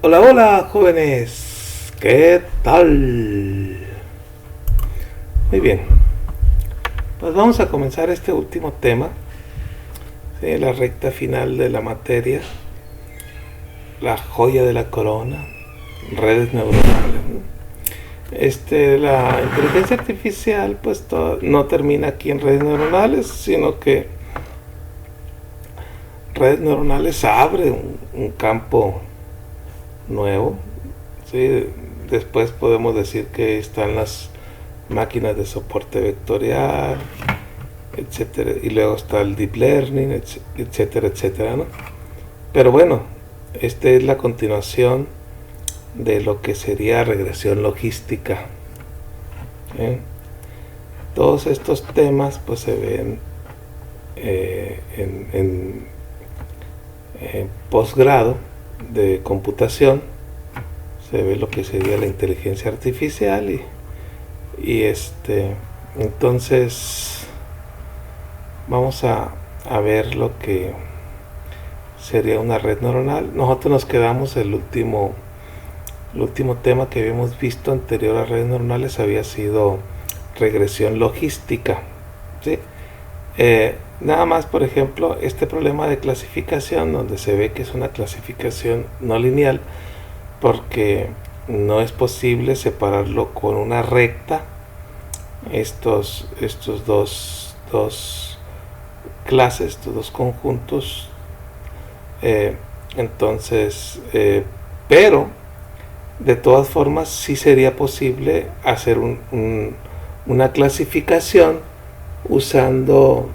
Hola, hola, jóvenes. ¿Qué tal? Muy bien. Pues vamos a comenzar este último tema, ¿sí? La recta final de la materia, la joya de la corona, redes neuronales, ¿no? La inteligencia artificial, pues no termina aquí en redes neuronales, sino que redes neuronales abre un campo nuevo, ¿sí? Después podemos decir que están las máquinas de soporte vectorial, etcétera, y luego está el deep learning, etcétera, etcétera, ¿no? Pero bueno, esta es la continuación de lo que sería regresión logística, ¿eh? Todos estos temas pues se ven en posgrado de computación, se ve lo que sería la inteligencia artificial y entonces vamos a ver lo que sería una red neuronal. Nosotros nos quedamos el último tema que habíamos visto anterior a redes neuronales había sido regresión logística, ¿sí? Nada más, por ejemplo, este problema de clasificación, donde se ve que es una clasificación no lineal, porque no es posible separarlo con una recta, estos dos clases, estos dos conjuntos, pero de todas formas sí sería posible hacer una clasificación usando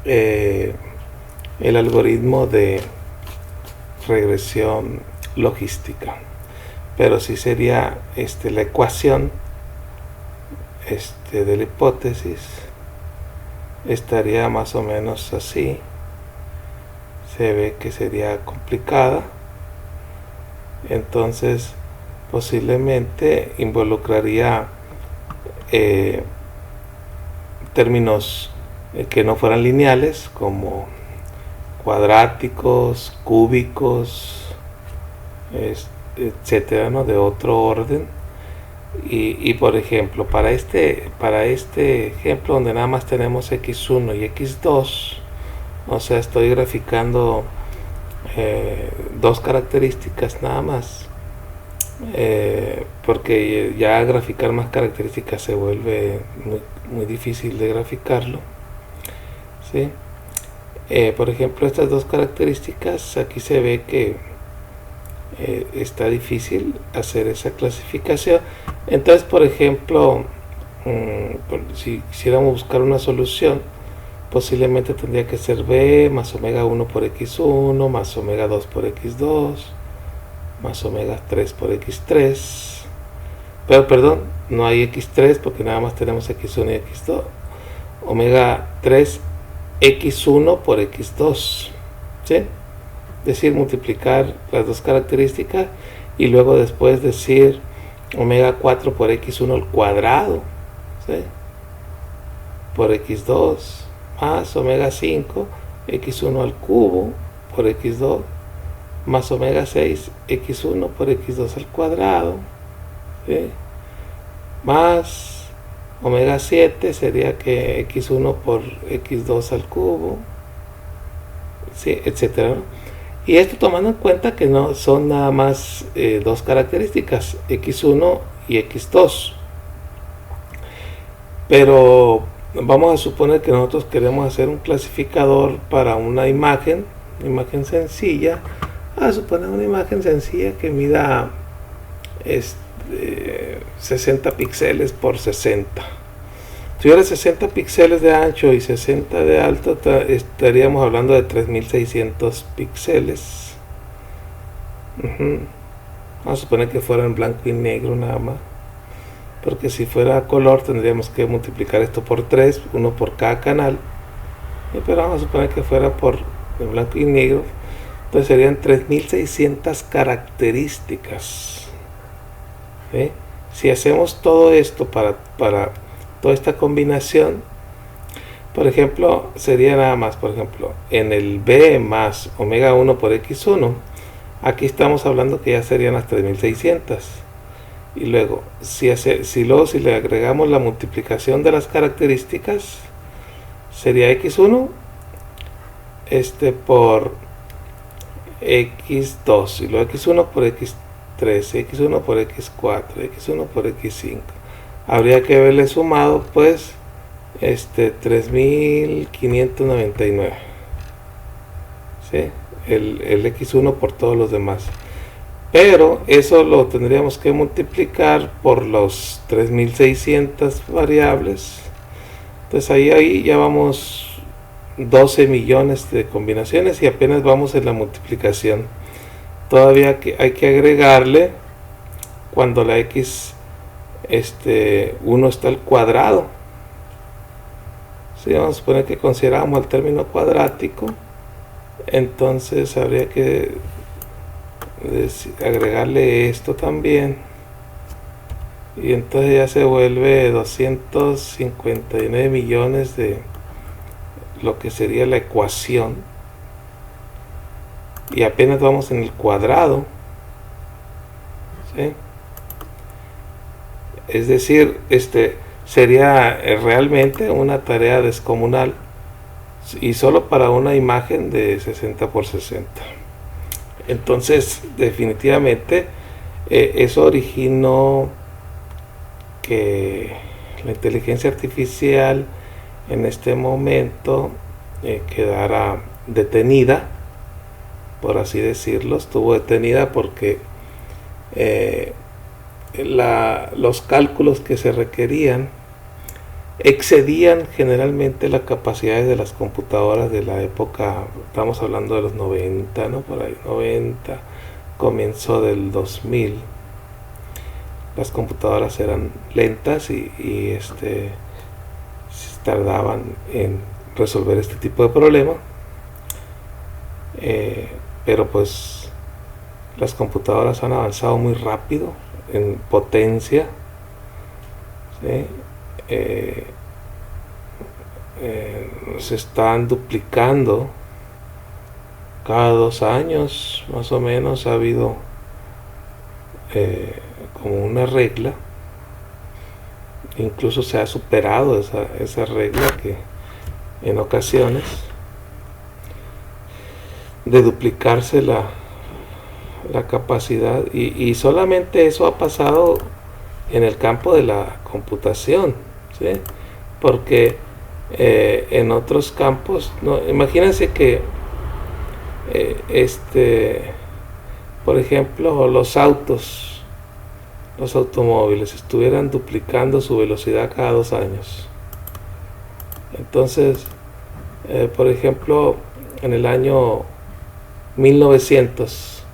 el algoritmo de regresión logística, pero sí sería la ecuación de la hipótesis estaría más o menos así. Se ve que sería complicada, entonces posiblemente involucraría términos que no fueran lineales, como cuadráticos, cúbicos, etcétera, ¿no? De otro orden. Y por ejemplo, para este ejemplo donde nada más tenemos x1 y x2, o sea, estoy graficando dos características nada más, porque ya graficar más características se vuelve muy difícil de graficarlo, ¿sí? Por ejemplo, estas dos características, aquí se ve que está difícil hacer esa clasificación. Entonces, por ejemplo, si quisiéramos buscar una solución, posiblemente tendría que ser b más omega 1 por x1 más omega 2 por x2 más omega 3 por x3, pero perdón, no hay x3 porque nada más tenemos x1 y x2, omega 3 x1 por x2, ¿sí? Es decir, multiplicar las dos características y luego después decir omega 4 por x1 al cuadrado, ¿sí? Por x2 más omega 5 x1 al cubo por x2 más omega 6 x1 por x2 al cuadrado, ¿sí? Más omega 7 sería que x1 por x2 al cubo, ¿sí? Etcétera, ¿no? Y esto tomando en cuenta que no son nada más dos características, x1 y x2. Pero vamos a suponer que nosotros queremos hacer un clasificador para una imagen sencilla. Vamos a suponer una imagen sencilla que mida 60 píxeles por 60. Si hubiera 60 píxeles de ancho y 60 de alto, estaríamos hablando de 3600 píxeles. Vamos a suponer que fuera en blanco y negro nada más, porque si fuera a color tendríamos que multiplicar esto por 3, uno por cada canal, pero vamos a suponer que fuera por en blanco y negro, entonces serían 3600 características, ¿sí? Si hacemos todo esto para toda esta combinación, por ejemplo, sería nada más, por ejemplo, en el b más omega 1 por x1, Aquí estamos hablando que ya serían las 3600. Y luego, si le agregamos la multiplicación de las características, sería x1 por x2, y luego x1 por x3, x1 por x4, x1 por x5. Habría que haberle sumado pues 3599, ¿sí? el x1 por todos los demás. Pero eso lo tendríamos que multiplicar por los 3600 variables. Entonces ahí ya vamos 12 millones de combinaciones y apenas vamos en la multiplicación. Todavía hay que agregarle cuando la x 1 está al cuadrado. Si vamos a suponer que consideramos el término cuadrático, entonces habría que agregarle esto también, y entonces ya se vuelve 259 millones de lo que sería la ecuación, y apenas vamos en el cuadrado, ¿sí? Es decir, sería realmente una tarea descomunal, y solo para una imagen de 60 por 60. Entonces definitivamente eso originó que la inteligencia artificial en este momento quedara detenida, por así decirlo. Estuvo detenida porque los cálculos que se requerían excedían generalmente las capacidades de las computadoras de la época. Estamos hablando de los 90, ¿no? Por ahí, 90, comienzo del 2000. Las computadoras eran lentas y tardaban en resolver este tipo de problema, pero pues las computadoras han avanzado muy rápido en potencia, ¿sí? Se están duplicando cada 2 años más o menos. Ha habido como una regla, incluso se ha superado esa regla, que en ocasiones de duplicarse la capacidad, y solamente eso ha pasado en el campo de la computación, ¿sí? Porque en otros campos, no, imagínense que por ejemplo, los automóviles estuvieran duplicando su velocidad cada 2 años. Entonces, por ejemplo, en el año 1900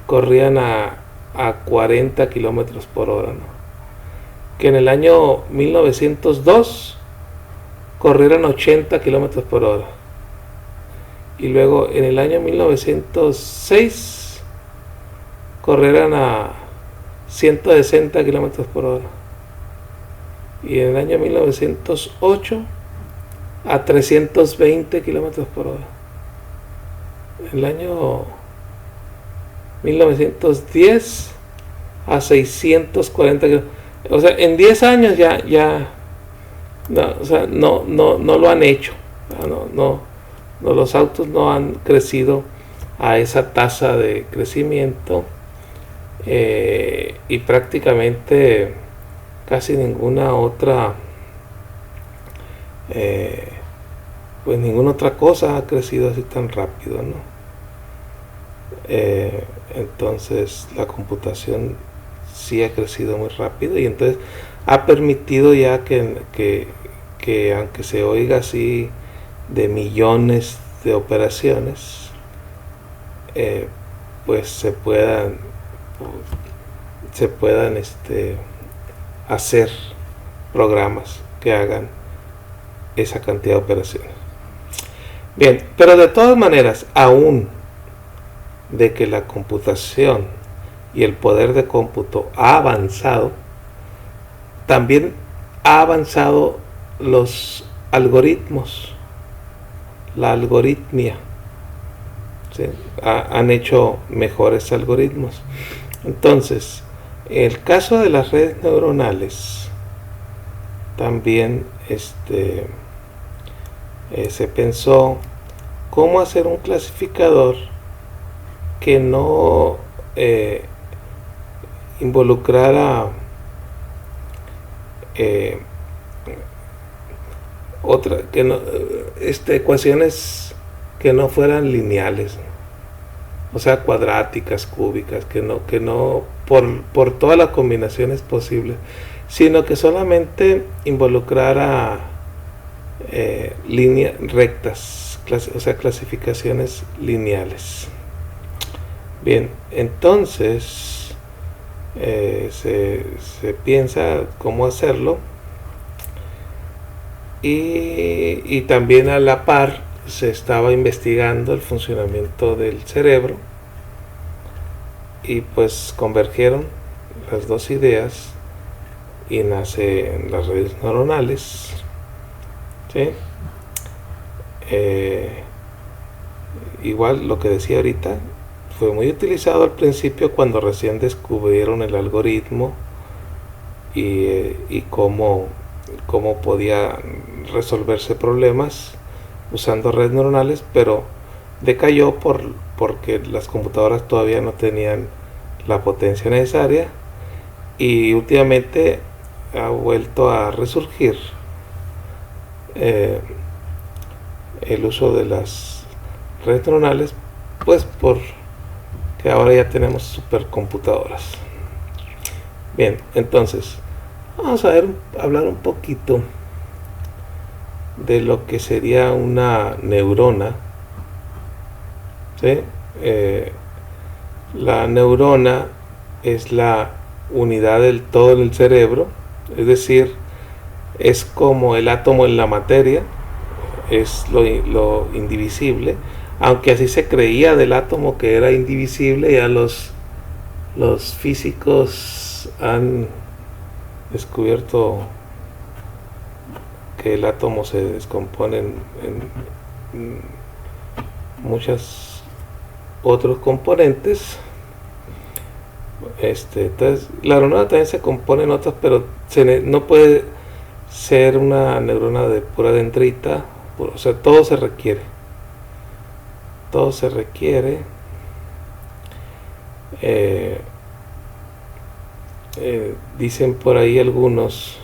corrían a 40 kilómetros por hora, ¿no? Que en el año 1902 corrieran 80 kilómetros por hora, y luego en el año 1906 corrieran a 160 kilómetros por hora, y en el año 1908 a 320 kilómetros por hora. En el año 1910 a 640 kilómetros. O sea, en 10 años no lo han hecho. No, los autos no han crecido a esa tasa de crecimiento, y prácticamente casi ninguna otra ninguna otra cosa ha crecido así tan rápido, ¿no? Entonces la computación sí ha crecido muy rápido, y entonces ha permitido ya que aunque se oiga así de millones de operaciones, pues se puedan hacer programas que hagan esa cantidad de operaciones. Bien, pero de todas maneras, aún de que la computación y el poder de cómputo ha avanzado, también ha avanzado los algoritmos, la algoritmia, ¿sí? Han hecho mejores algoritmos. Entonces, el caso de las redes neuronales también se pensó cómo hacer un clasificador que no involucrara ecuaciones que no fueran lineales, o sea, cuadráticas, cúbicas, que no por todas las combinaciones posibles, sino que solamente involucrara líneas rectas, o sea, clasificaciones lineales. Bien, entonces se piensa cómo hacerlo, y también a la par se estaba investigando el funcionamiento del cerebro, y pues convergieron las dos ideas y nacen las redes neuronales, ¿sí? Igual lo que decía ahorita, fue muy utilizado al principio cuando recién descubrieron el algoritmo y cómo podía resolverse problemas usando redes neuronales, pero decayó porque las computadoras todavía no tenían la potencia necesaria, y últimamente ha vuelto a resurgir el uso de las redes neuronales, pues porque ahora ya tenemos supercomputadoras. Bien, entonces vamos a hablar un poquito de lo que sería una neurona, ¿sí? La neurona es la unidad del todo en el cerebro, es decir, es como el átomo en la materia, es lo indivisible, aunque así se creía del átomo, que era indivisible. Ya los físicos han descubierto que el átomo se descompone en muchos otros componentes. Entonces la neurona también se compone en otras, pero no puede ser una neurona de pura dendrita, o sea, todo se requiere. Dicen por ahí algunos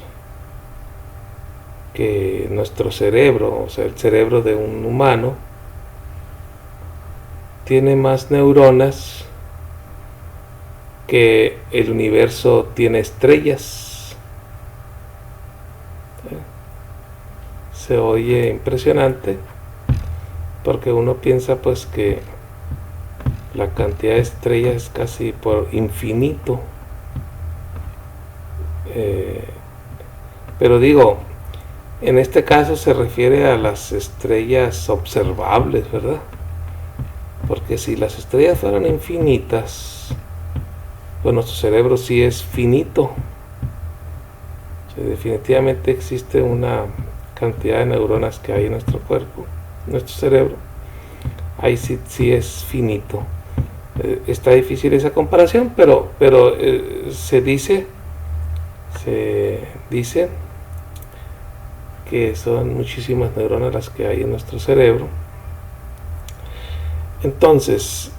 que nuestro cerebro, o sea, el cerebro de un humano, tiene más neuronas que el universo tiene estrellas. Se oye impresionante, porque uno piensa pues que la cantidad de estrellas es casi por infinito, pero digo, en este caso se refiere a las estrellas observables, ¿verdad? Porque si las estrellas fueran infinitas, pues nuestro cerebro sí es finito. O sea, definitivamente existe una cantidad de neuronas que hay en nuestro cuerpo, nuestro cerebro. Ahí sí es finito. Está difícil esa comparación, pero se dice que son muchísimas neuronas las que hay en nuestro cerebro. Entonces,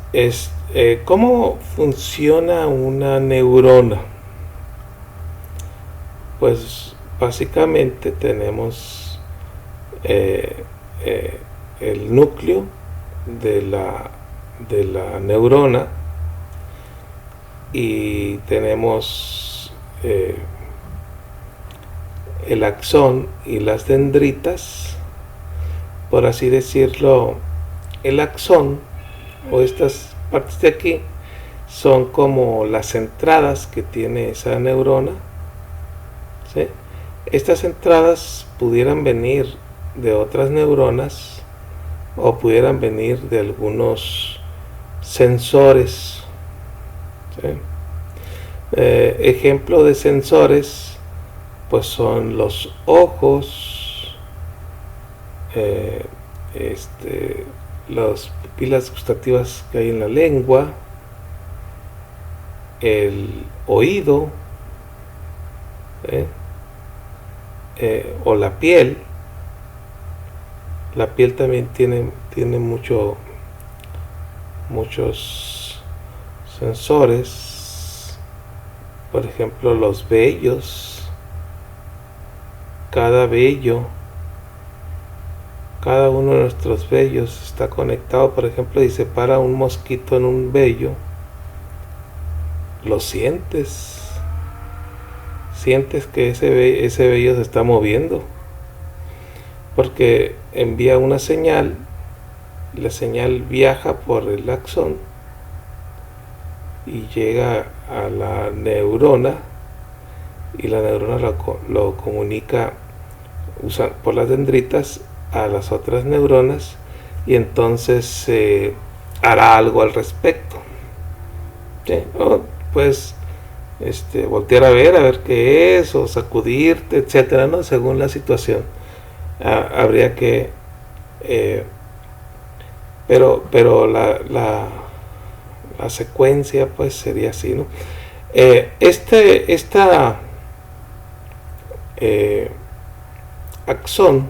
¿cómo funciona una neurona? Pues básicamente tenemos el núcleo de la neurona, y tenemos el axón y las dendritas, por así decirlo. El axón, o estas partes de aquí, son como las entradas que tiene esa neurona, ¿sí? Estas entradas pudieran venir de otras neuronas, o pudieran venir de algunos sensores, ¿sí? Ejemplo de sensores pues son los ojos, las pupilas gustativas que hay en la lengua, el oído, o la piel. La piel también tiene muchos sensores. Por ejemplo, los vellos. Cada vello, cada uno de nuestros vellos está conectado. Por ejemplo, si se para un mosquito en un vello, lo sientes. Sientes que ese vello se está moviendo, porque envía una señal. La señal viaja por el axón y llega a la neurona, y la neurona lo comunica por las dendritas a las otras neuronas, y entonces hará algo al respecto. ¿Sí? Pues voltear a ver qué es, o sacudirte, etcétera, ¿no? Según la situación. Habría que pero la secuencia pues sería así, ¿no? Esta axón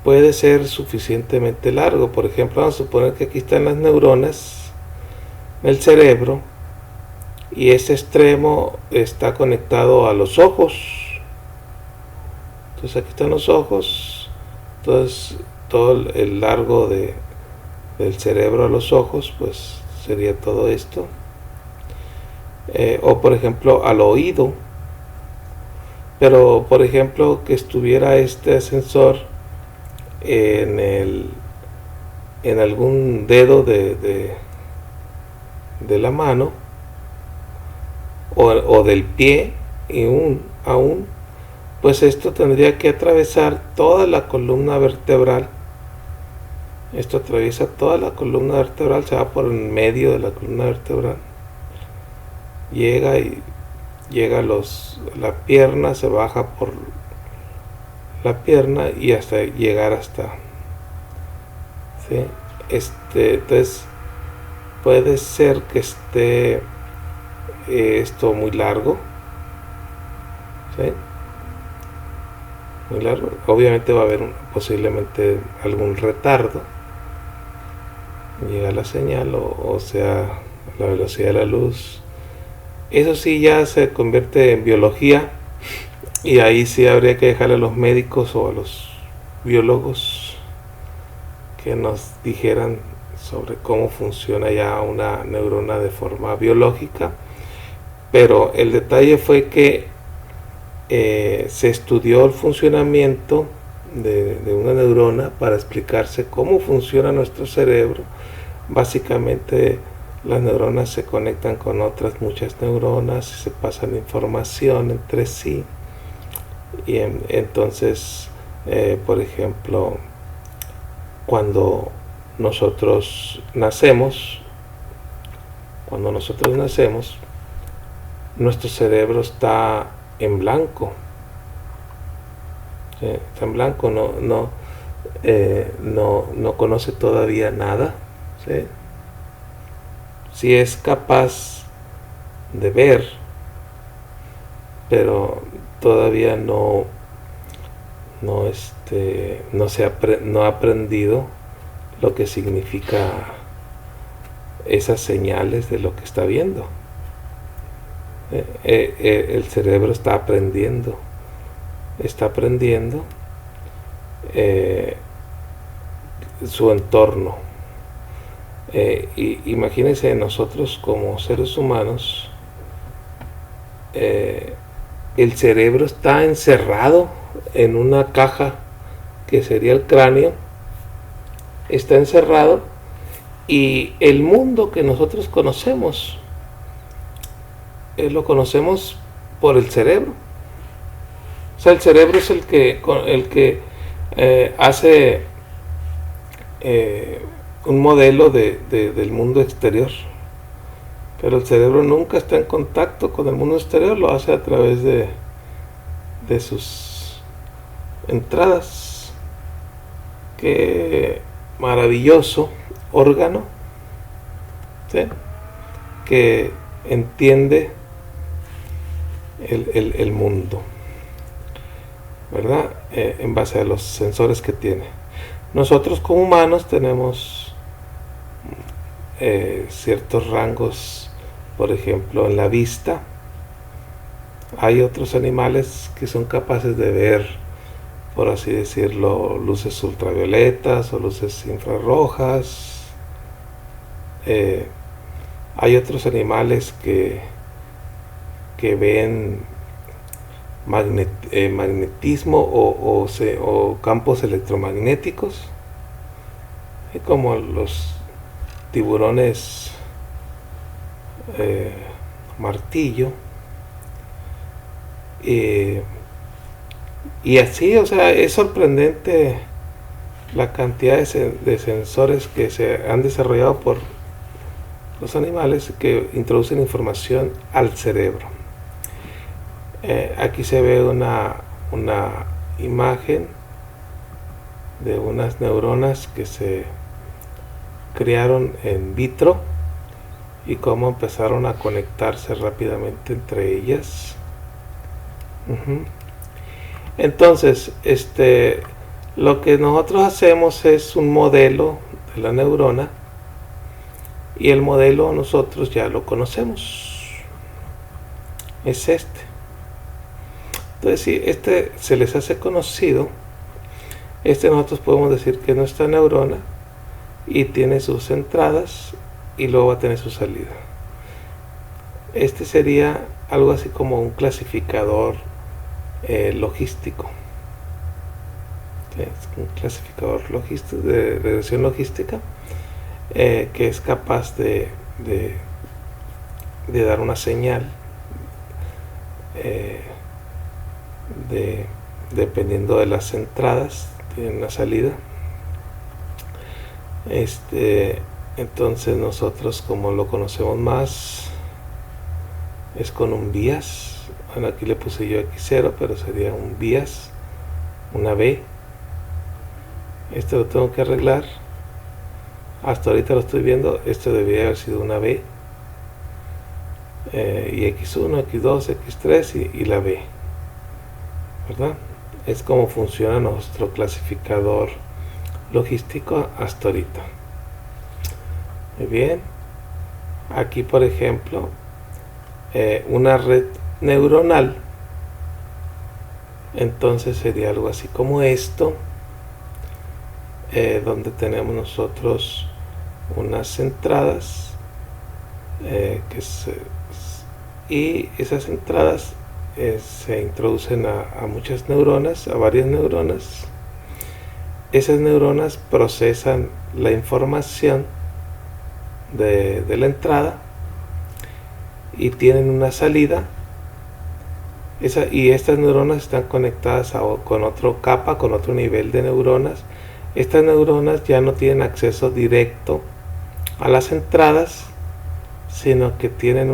puede ser suficientemente largo. Por ejemplo, vamos a suponer que aquí están las neuronas del cerebro, y este extremo está conectado a los ojos. Entonces aquí están los ojos. Entonces todo el largo del cerebro a los ojos, pues sería todo esto. O por ejemplo al oído. Pero por ejemplo que estuviera este sensor en algún dedo de la mano, o del pie, y aún pues esto tendría que atravesar toda la columna vertebral. Esto atraviesa toda la columna vertebral, se va por en medio de la columna vertebral, llega la pierna, se baja por la pierna y hasta llegar hasta, ¿sí? Entonces puede ser que esté esto muy largo, ¿sí? Muy largo. Obviamente va a haber posiblemente algún retardo, llega la señal, o sea, la velocidad de la luz. Eso sí ya se convierte en biología, y ahí sí habría que dejarle a los médicos o a los biólogos que nos dijeran sobre cómo funciona ya una neurona de forma biológica. Pero el detalle fue que se estudió el funcionamiento de una neurona para explicarse cómo funciona nuestro cerebro. Básicamente las neuronas se conectan con otras muchas neuronas y se pasan información entre sí, y entonces por ejemplo, cuando nosotros nacemos, nuestro cerebro está en blanco, ¿sí? Está en blanco, no conoce todavía nada, ¿sí? Sí es capaz de ver, pero todavía no ha aprendido lo que significa esas señales de lo que está viendo. El cerebro está aprendiendo su entorno. Imagínense, nosotros como seres humanos, el cerebro está encerrado en una caja que sería el cráneo, está encerrado, y el mundo que nosotros conocemos lo conocemos por el cerebro. O sea, el cerebro es el que hace un modelo del mundo exterior, pero el cerebro nunca está en contacto con el mundo exterior, lo hace a través de sus entradas. qué maravilloso órgano, ¿sí?, que entiende el mundo, ¿verdad? En base a los sensores que tiene. Nosotros como humanos tenemos ciertos rangos, por ejemplo en la vista. Hay otros animales que son capaces de ver, por así decirlo, luces ultravioletas o luces infrarrojas. Hay otros animales que ven magnetismo o campos electromagnéticos, como los tiburones martillo, y así, o sea, es sorprendente la cantidad de sensores que se han desarrollado por los animales que introducen información al cerebro. Aquí se ve una imagen de unas neuronas que se crearon en vitro y cómo empezaron a conectarse rápidamente entre ellas. Entonces, lo que nosotros hacemos es un modelo de la neurona, y el modelo nosotros ya lo conocemos, es este. Entonces, si se les hace conocido, nosotros podemos decir que nuestra neurona y tiene sus entradas y luego va a tener su salida. Sería algo así como un clasificador logístico. Es un clasificador logístico, de regresión logística, que es capaz de dar una señal dependiendo de las entradas, tiene una salida. Entonces nosotros, como lo conocemos más, es con un bias. Bueno, aquí le puse yo X0, pero sería un bias, una B. Lo tengo que arreglar. Hasta ahorita lo estoy viendo. Debería haber sido una B, y X1, X2, X3 y la B, ¿verdad? Es como funciona nuestro clasificador logístico hasta ahorita. Muy bien. Aquí, por ejemplo, una red neuronal, entonces sería algo así como esto, donde tenemos nosotros unas entradas, y esas entradas se introducen a muchas neuronas, a varias neuronas. Esas neuronas procesan la información de la entrada y tienen una salida, y estas neuronas están conectadas con otro capa, con otro nivel de neuronas. Estas neuronas ya no tienen acceso directo a las entradas, sino que tienen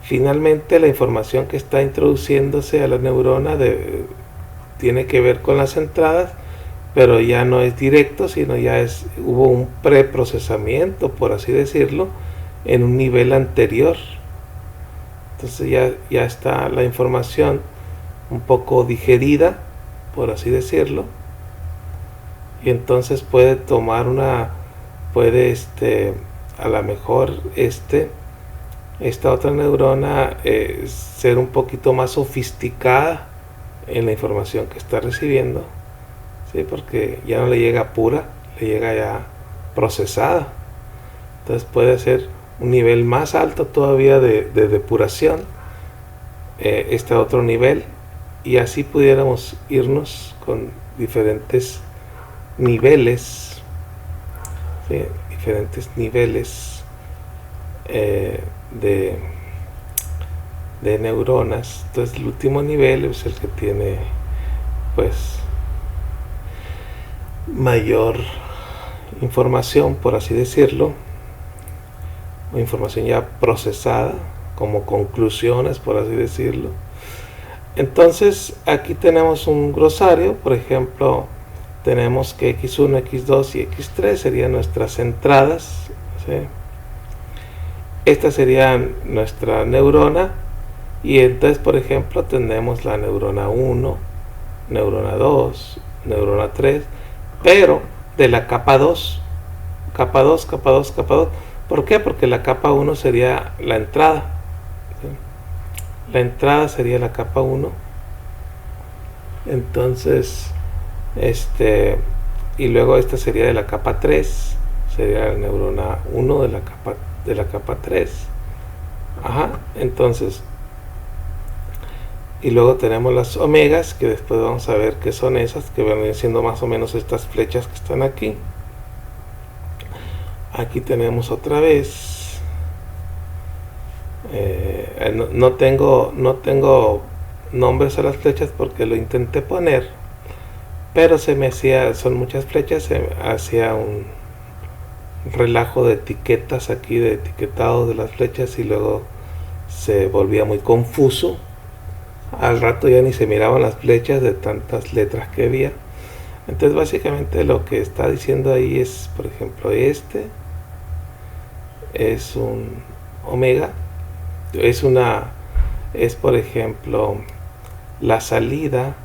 finalmente la información que está introduciéndose a la neurona tiene que ver con las entradas, pero ya no es directo, sino hubo un preprocesamiento, por así decirlo, en un nivel anterior. Entonces ya está la información un poco digerida, por así decirlo, y entonces puede tomar a lo mejor esta otra neurona ser un poquito más sofisticada en la información que está recibiendo, ¿sí? Porque ya no le llega pura, le llega ya procesada. Entonces puede ser un nivel más alto todavía de depuración, otro nivel, y así pudiéramos irnos con diferentes niveles, ¿sí? Diferentes niveles de neuronas. Entonces el último nivel es el que tiene pues mayor información, por así decirlo, o información ya procesada como conclusiones, por así decirlo. Entonces aquí tenemos un glosario. Por ejemplo, tenemos que x1, x2 y x3 serían nuestras entradas, ¿sí? Esta sería nuestra neurona, y entonces, por ejemplo, tenemos la neurona 1, neurona 2, neurona 3, pero de la capa 2, capa 2, capa 2, capa 2. ¿Por qué? Porque la capa 1 sería la entrada, ¿sí? La entrada sería la capa 1. Entonces, y luego esta sería de la capa 3, sería la neurona 1 de la capa 3. Ajá, entonces, y luego tenemos las omegas, que después vamos a ver qué son esas, que van siendo más o menos estas flechas que están aquí. Aquí tenemos otra vez, no tengo nombres a las flechas porque lo intenté poner, pero se me hacía, son muchas flechas, se me hacía un relajo de etiquetas aquí, de etiquetado de las flechas, y luego se volvía muy confuso. Al rato ya ni se miraban las flechas de tantas letras que había. Entonces básicamente lo que está diciendo ahí es, por ejemplo, este es un omega, es por ejemplo la salida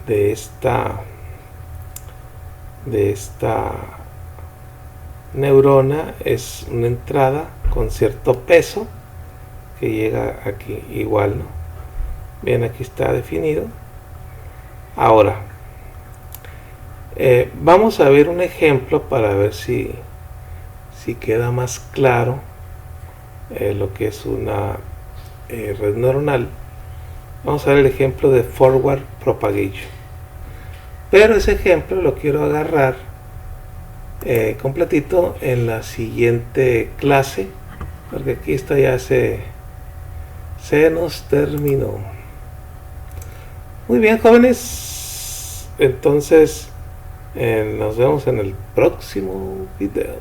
de esta neurona, es una entrada con cierto peso que llega aquí igual, ¿no? Bien, aquí está definido. Ahora vamos a ver un ejemplo para ver si queda más claro lo que es una red neuronal. Vamos a ver el ejemplo de forward propagation, pero ese ejemplo lo quiero agarrar completito en la siguiente clase, porque aquí esto ya se nos terminó. Muy bien, jóvenes, entonces nos vemos en el próximo video.